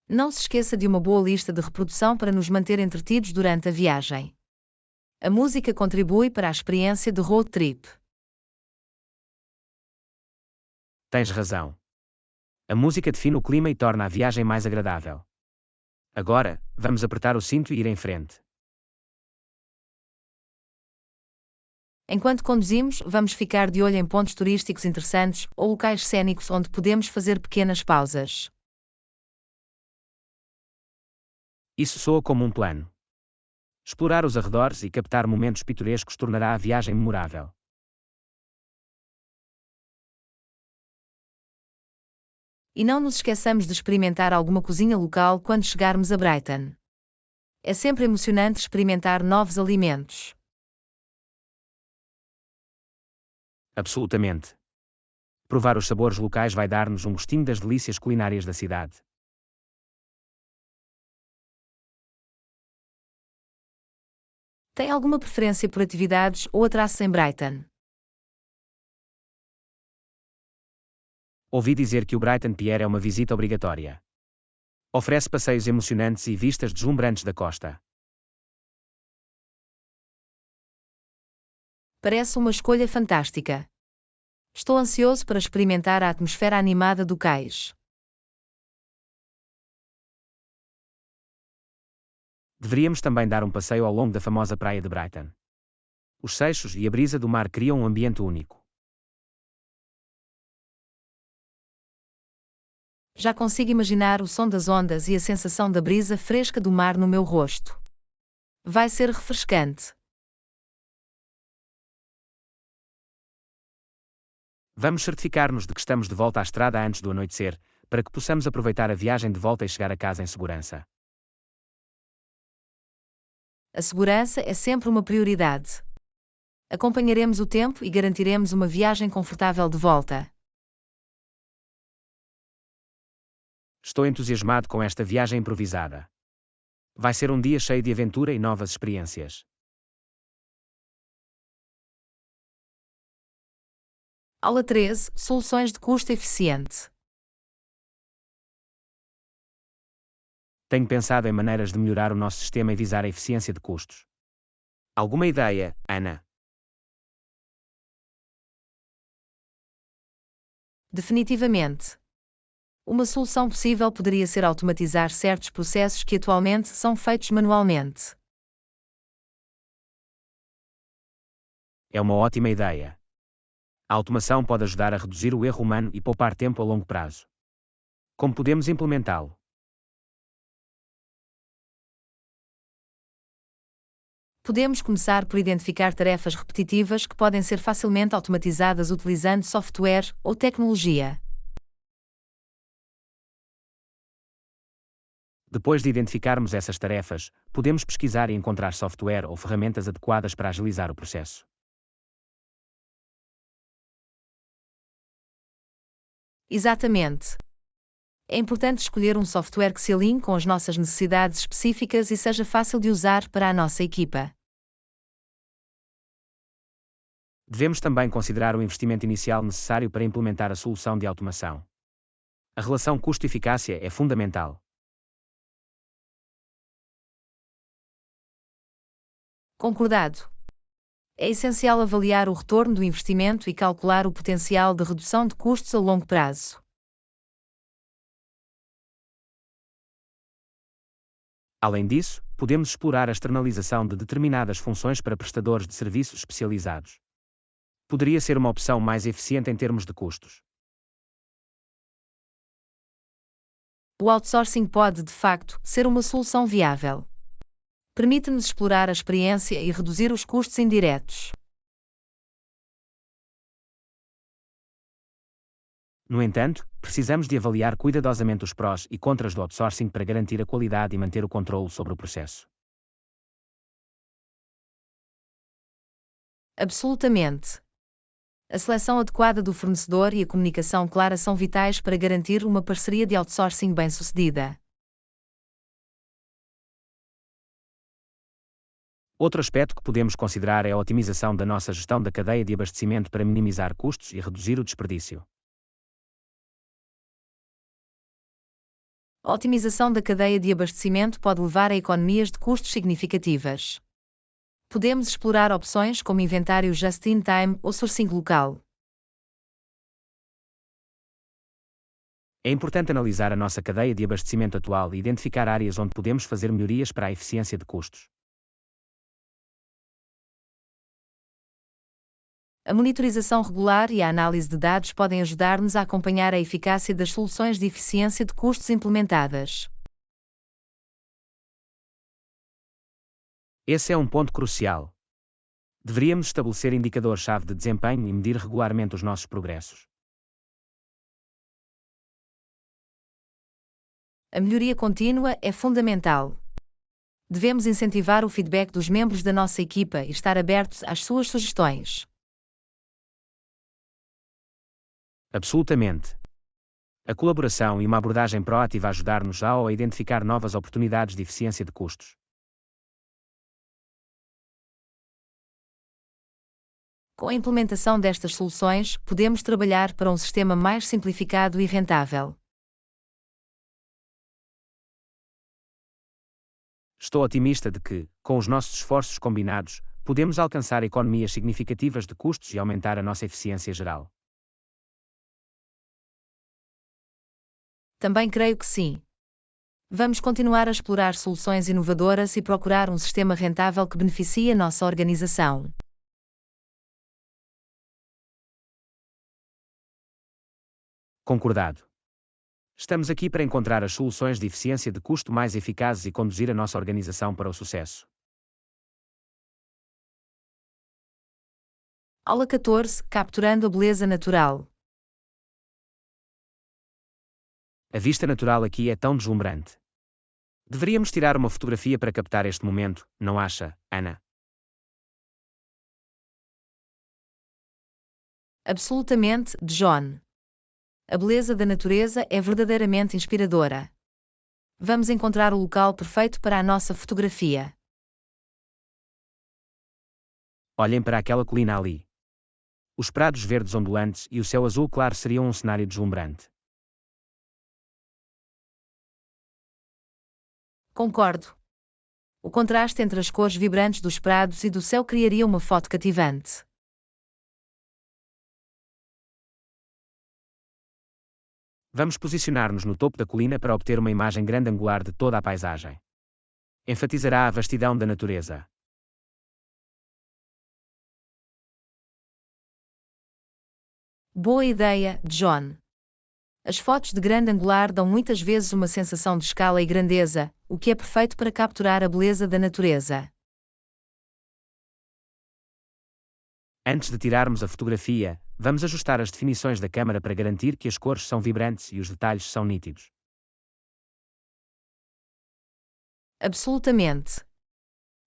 Não se esqueça de uma boa lista de reprodução para nos manter entretidos durante a viagem. A música contribui para a experiência de road trip. Tens razão. A música define o clima e torna a viagem mais agradável. Agora, vamos apertar o cinto e ir em frente. Enquanto conduzimos, vamos ficar de olho em pontos turísticos interessantes ou locais cênicos onde podemos fazer pequenas pausas. Isso soa como um plano. Explorar os arredores e captar momentos pitorescos tornará a viagem memorável. E não nos esqueçamos de experimentar alguma cozinha local quando chegarmos a Brighton. É sempre emocionante experimentar novos alimentos. Absolutamente. Provar os sabores locais vai dar-nos um gostinho das delícias culinárias da cidade. Tem alguma preferência por atividades ou atrasos em Brighton? Ouvi dizer que o Brighton Pier é uma visita obrigatória. Oferece passeios emocionantes e vistas deslumbrantes da costa. Parece uma escolha fantástica. Estou ansioso para experimentar a atmosfera animada do cais. Deveríamos também dar um passeio ao longo da famosa praia de Brighton. Os seixos e a brisa do mar criam um ambiente único. Já consigo imaginar o som das ondas e a sensação da brisa fresca do mar no meu rosto. Vai ser refrescante. Vamos certificar-nos de que estamos de volta à estrada antes do anoitecer, para que possamos aproveitar a viagem de volta e chegar a casa em segurança. A segurança é sempre uma prioridade. Acompanharemos o tempo e garantiremos uma viagem confortável de volta. Estou entusiasmado com esta viagem improvisada. Vai ser um dia cheio de aventura e novas experiências. Aula 13. Soluções de custo eficiente. Tenho pensado em maneiras de melhorar o nosso sistema e visar a eficiência de custos. Alguma ideia, Ana? Definitivamente. Uma solução possível poderia ser automatizar certos processos que atualmente são feitos manualmente. É uma ótima ideia. A automação pode ajudar a reduzir o erro humano e poupar tempo a longo prazo. Como podemos implementá-lo? Podemos começar por identificar tarefas repetitivas que podem ser facilmente automatizadas utilizando software ou tecnologia. Depois de identificarmos essas tarefas, podemos pesquisar e encontrar software ou ferramentas adequadas para agilizar o processo. Exatamente. É importante escolher um software que se alinhe com as nossas necessidades específicas e seja fácil de usar para a nossa equipa. Devemos também considerar o investimento inicial necessário para implementar a solução de automação. A relação custo-eficácia é fundamental. Concordado. É essencial avaliar o retorno do investimento e calcular o potencial de redução de custos a longo prazo. Além disso, podemos explorar a externalização de determinadas funções para prestadores de serviços especializados. Poderia ser uma opção mais eficiente em termos de custos. O outsourcing pode, de facto, ser uma solução viável. Permite-nos explorar a experiência e reduzir os custos indiretos. No entanto, precisamos de avaliar cuidadosamente os prós e contras do outsourcing para garantir a qualidade e manter o controle sobre o processo. Absolutamente. A seleção adequada do fornecedor e a comunicação clara são vitais para garantir uma parceria de outsourcing bem-sucedida. Outro aspecto que podemos considerar é a otimização da nossa gestão da cadeia de abastecimento para minimizar custos e reduzir o desperdício. A otimização da cadeia de abastecimento pode levar a economias de custos significativas. Podemos explorar opções como inventário just-in-time ou sourcing local. É importante analisar a nossa cadeia de abastecimento atual e identificar áreas onde podemos fazer melhorias para a eficiência de custos. A monitorização regular e a análise de dados podem ajudar-nos a acompanhar a eficácia das soluções de eficiência de custos implementadas. Esse é um ponto crucial. Deveríamos estabelecer indicadores-chave de desempenho e medir regularmente os nossos progressos. A melhoria contínua é fundamental. Devemos incentivar o feedback dos membros da nossa equipa e estar abertos às suas sugestões. Absolutamente. A colaboração e uma abordagem proativa ajudar-nos a identificar novas oportunidades de eficiência de custos. Com a implementação destas soluções, podemos trabalhar para um sistema mais simplificado e rentável. Estou otimista de que, com os nossos esforços combinados, podemos alcançar economias significativas de custos e aumentar a nossa eficiência geral. Também creio que sim. Vamos continuar a explorar soluções inovadoras e procurar um sistema rentável que beneficie a nossa organização. Concordado. Estamos aqui para encontrar as soluções de eficiência de custo mais eficazes e conduzir a nossa organização para o sucesso. Aula 14. Capturando a beleza natural. A vista natural aqui é tão deslumbrante. Deveríamos tirar uma fotografia para captar este momento, não acha, Ana? Absolutamente, John. A beleza da natureza é verdadeiramente inspiradora. Vamos encontrar o local perfeito para a nossa fotografia. Olhem para aquela colina ali. Os prados verdes ondulantes e o céu azul claro seriam um cenário deslumbrante. Concordo. O contraste entre as cores vibrantes dos prados e do céu criaria uma foto cativante. Vamos posicionar-nos no topo da colina para obter uma imagem grande angular de toda a paisagem. Enfatizará a vastidão da natureza. Boa ideia, John. As fotos de grande angular dão muitas vezes uma sensação de escala e grandeza, o que é perfeito para capturar a beleza da natureza. Antes de tirarmos a fotografia, vamos ajustar as definições da câmara para garantir que as cores são vibrantes e os detalhes são nítidos. Absolutamente.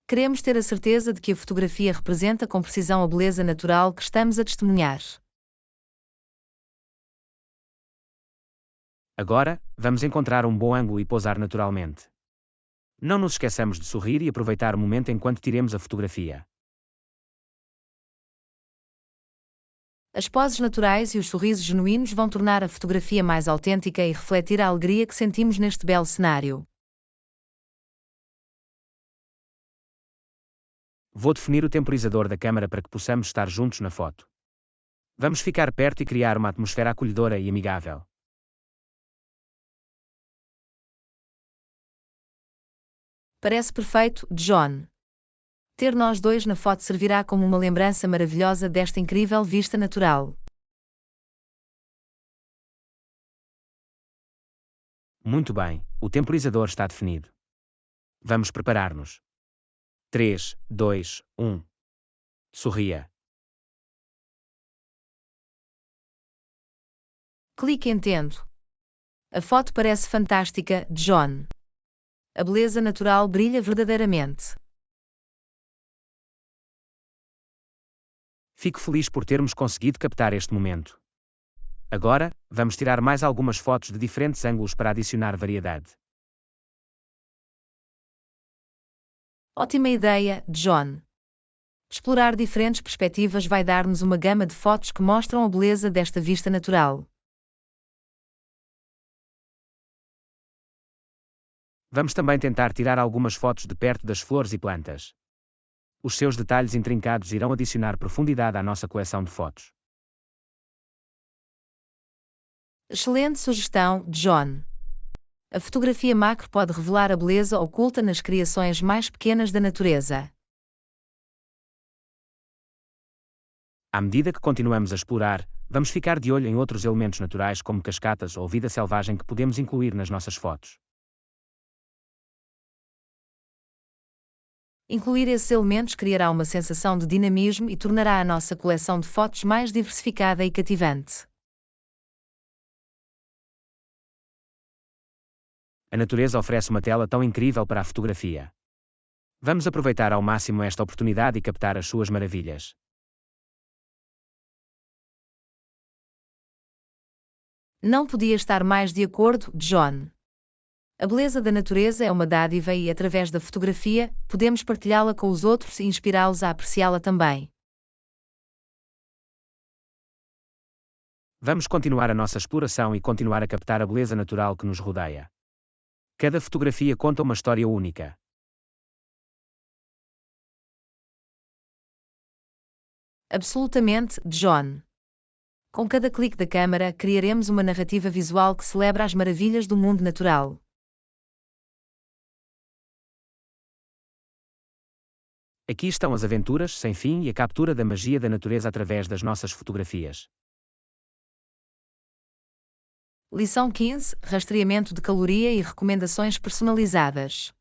Queremos ter a certeza de que a fotografia representa com precisão a beleza natural que estamos a testemunhar. Agora, vamos encontrar um bom ângulo e pousar naturalmente. Não nos esqueçamos de sorrir e aproveitar o momento enquanto tiremos a fotografia. As poses naturais e os sorrisos genuínos vão tornar a fotografia mais autêntica e refletir a alegria que sentimos neste belo cenário. Vou definir o temporizador da câmara para que possamos estar juntos na foto. Vamos ficar perto e criar uma atmosfera acolhedora e amigável. Parece perfeito, John. Ter nós dois na foto servirá como uma lembrança maravilhosa desta incrível vista natural. Muito bem, o temporizador está definido. Vamos preparar-nos. 3, 2, 1. Sorria. Clique entendo. A foto parece fantástica, John. A beleza natural brilha verdadeiramente. Fico feliz por termos conseguido captar este momento. Agora, vamos tirar mais algumas fotos de diferentes ângulos para adicionar variedade. Ótima ideia, John. Explorar diferentes perspectivas vai dar-nos uma gama de fotos que mostram a beleza desta vista natural. Vamos também tentar tirar algumas fotos de perto das flores e plantas. Os seus detalhes intrincados irão adicionar profundidade à nossa coleção de fotos. Excelente sugestão, John. A fotografia macro pode revelar a beleza oculta nas criações mais pequenas da natureza. À medida que continuamos a explorar, vamos ficar de olho em outros elementos naturais como cascatas ou vida selvagem que podemos incluir nas nossas fotos. Incluir esses elementos criará uma sensação de dinamismo e tornará a nossa coleção de fotos mais diversificada e cativante. A natureza oferece uma tela tão incrível para a fotografia. Vamos aproveitar ao máximo esta oportunidade e captar as suas maravilhas. Não podia estar mais de acordo, John. A beleza da natureza é uma dádiva e, através da fotografia, podemos partilhá-la com os outros e inspirá-los a apreciá-la também. Vamos continuar a nossa exploração e continuar a captar a beleza natural que nos rodeia. Cada fotografia conta uma história única. Absolutamente, John. Com cada clique da câmara, criaremos uma narrativa visual que celebra as maravilhas do mundo natural. Aqui estão as aventuras sem fim e a captura da magia da natureza através das nossas fotografias. Lição 15: Rastreamento de caloria e recomendações personalizadas.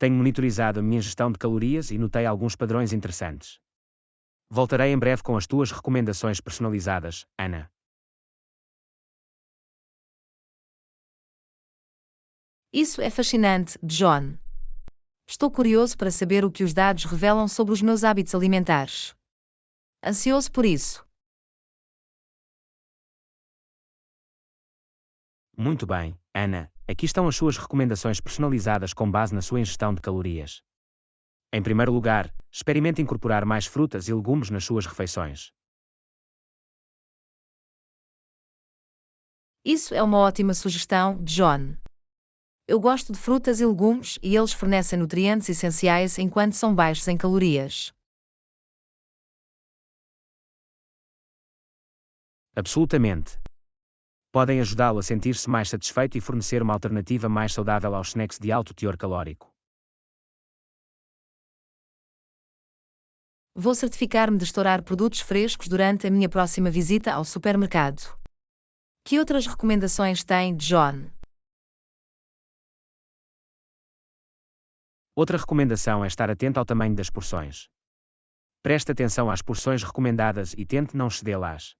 Tenho monitorizado a minha ingestão de calorias e notei alguns padrões interessantes. Voltarei em breve com as tuas recomendações personalizadas, Ana. Isso é fascinante, John. Estou curioso para saber o que os dados revelam sobre os meus hábitos alimentares. Ansioso por isso. Muito bem, Ana, aqui estão as suas recomendações personalizadas com base na sua ingestão de calorias. Em primeiro lugar, experimente incorporar mais frutas e legumes nas suas refeições. Isso é uma ótima sugestão, John. Eu gosto de frutas e legumes e eles fornecem nutrientes essenciais enquanto são baixos em calorias. Absolutamente. Podem ajudá-lo a sentir-se mais satisfeito e fornecer uma alternativa mais saudável aos snacks de alto teor calórico. Vou certificar-me de estourar produtos frescos durante a minha próxima visita ao supermercado. Que outras recomendações tem, John? Outra recomendação é estar atento ao tamanho das porções. Preste atenção às porções recomendadas e tente não cedê-las.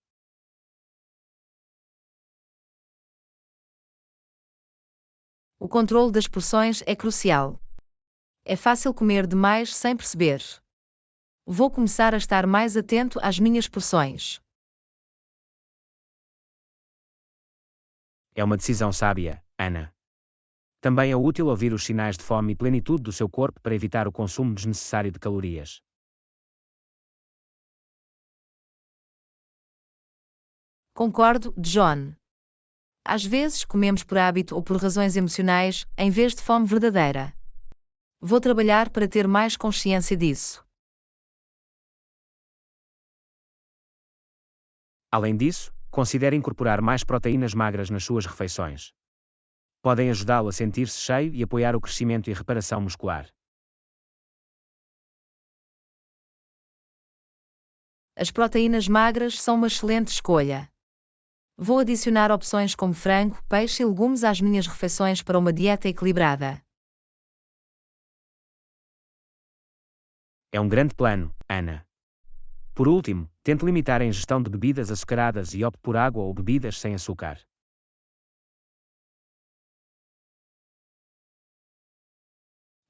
O controle das porções é crucial. É fácil comer demais sem perceber. Vou começar a estar mais atento às minhas porções. É uma decisão sábia, Ana. Também é útil ouvir os sinais de fome e plenitude do seu corpo para evitar o consumo desnecessário de calorias. Concordo, John. Às vezes comemos por hábito ou por razões emocionais, em vez de fome verdadeira. Vou trabalhar para ter mais consciência disso. Além disso, considere incorporar mais proteínas magras nas suas refeições. Podem ajudá-lo a sentir-se cheio e apoiar o crescimento e reparação muscular. As proteínas magras são uma excelente escolha. Vou adicionar opções como frango, peixe e legumes às minhas refeições para uma dieta equilibrada. É um grande plano, Ana. Por último, tente limitar a ingestão de bebidas açucaradas e opte por água ou bebidas sem açúcar.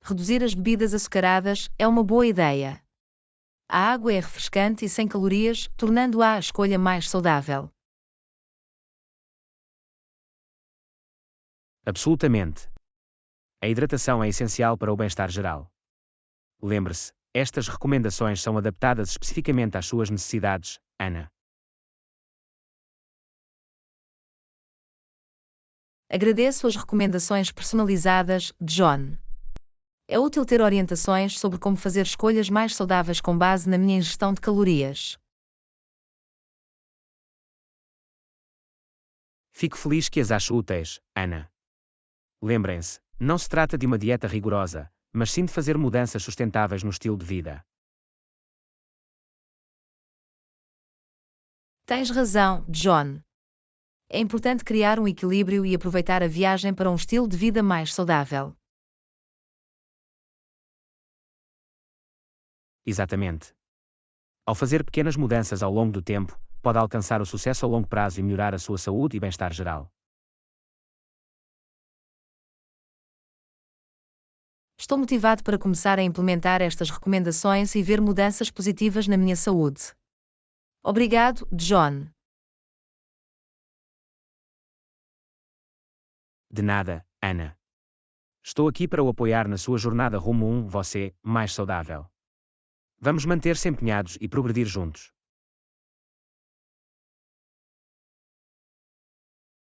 Reduzir as bebidas açucaradas é uma boa ideia. A água é refrescante e sem calorias, tornando-a a escolha mais saudável. Absolutamente. A hidratação é essencial para o bem-estar geral. Lembre-se, estas recomendações são adaptadas especificamente às suas necessidades, Ana. Agradeço as recomendações personalizadas, John. É útil ter orientações sobre como fazer escolhas mais saudáveis com base na minha ingestão de calorias. Fico feliz que as ache úteis, Ana. Lembrem-se, não se trata de uma dieta rigorosa, mas sim de fazer mudanças sustentáveis no estilo de vida. Tens razão, John. É importante criar um equilíbrio e aproveitar a viagem para um estilo de vida mais saudável. Exatamente. Ao fazer pequenas mudanças ao longo do tempo, pode alcançar o sucesso a longo prazo e melhorar a sua saúde e bem-estar geral. Estou motivado para começar a implementar estas recomendações e ver mudanças positivas na minha saúde. Obrigado, John. De nada, Ana. Estou aqui para o apoiar na sua jornada rumo a você mais saudável. Vamos manter-se empenhados e progredir juntos.